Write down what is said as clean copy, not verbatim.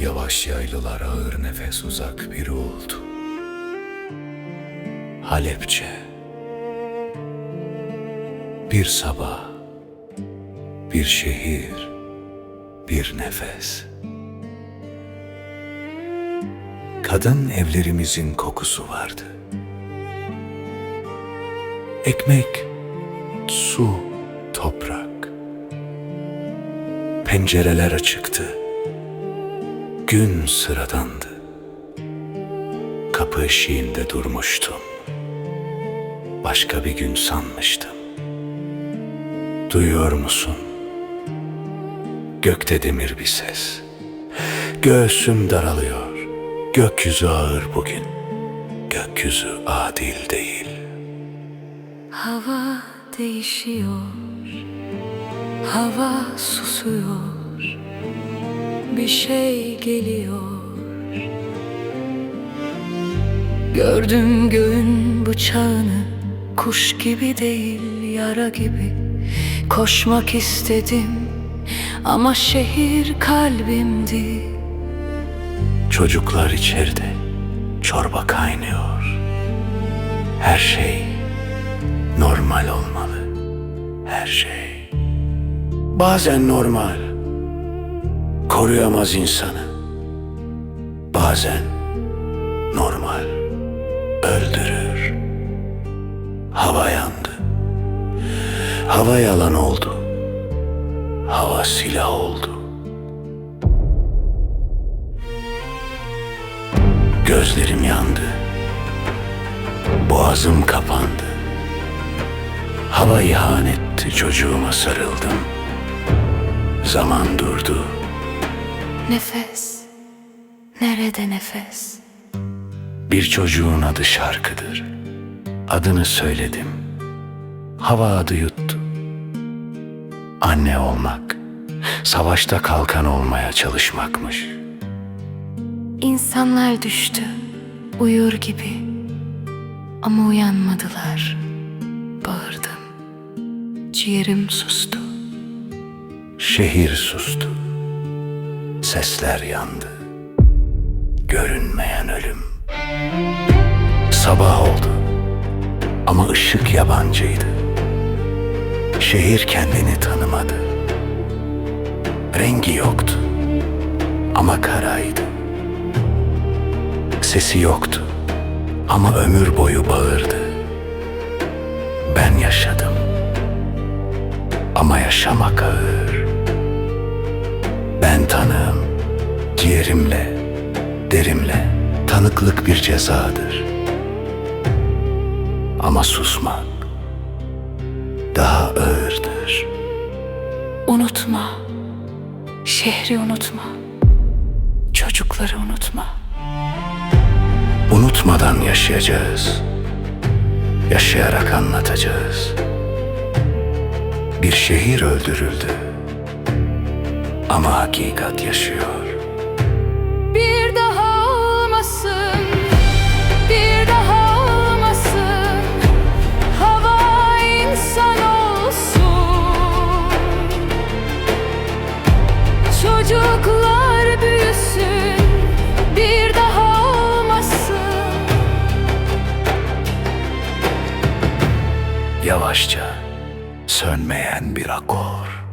Yavaş yaylılar ağır nefes uzak biri oldu. Halepçe. Bir sabah, bir şehir, bir nefes. Kadın evlerimizin kokusu vardı. Ekmek, su, toprak. Pencereler açıktı. Gün sıradandı. Kapı eşiğinde durmuştum. Başka bir gün sanmıştım. Duyuyor musun? Gökte demir bir ses. Göğsüm daralıyor. Gökyüzü ağır bugün. Gökyüzü adil değil. Hava değişiyor. Hava susuyor. Bir şey geliyor. Gördüm göğün bıçağını. Kuş gibi değil, yara gibi. Koşmak istedim ama şehir kalbimdi. Çocuklar içeride, çorba kaynıyor. Her şey normal olmalı. Her şey. Bazen normal koruyamaz insanı. Bazen normal öldürür. Hava yandı. Hava yalan oldu. Hava silah oldu. Gözlerim yandı. Boğazım kapandı. Hava ihanetti, çocuğuma sarıldım. Zaman durdu. Nefes, nerede nefes? Bir çocuğun adı şarkıdır. Adını söyledim. Hava adı yuttu. Anne olmak, savaşta kalkan olmaya çalışmakmış. İnsanlar düştü, uyur gibi. Ama uyanmadılar. Bağırdım. Ciğerim sustu. Şehir sustu. Sesler yandı. Görünmeyen ölüm. Sabah oldu. Ama ışık yabancıydı. Şehir kendini tanımadı. Rengi yoktu. Ama karaydı. Sesi yoktu. Ama ömür boyu bağırdı. Ben yaşadım. Ama yaşamak ağır. Ben tanığım. Ciğerimle, derimle. Tanıklık bir cezadır. Ama susmak daha ağırdır. Unutma. Şehri unutma. Çocukları unutma. Unutmadan yaşayacağız. Yaşayarak anlatacağız. Bir şehir öldürüldü. Ama hakikat yaşıyor. Bir daha olmasın. Bir daha olmasın. Hava insan olsun. Çocuklar büyüsün. Bir daha olmasın. Yavaşça sönmeyen bir akor.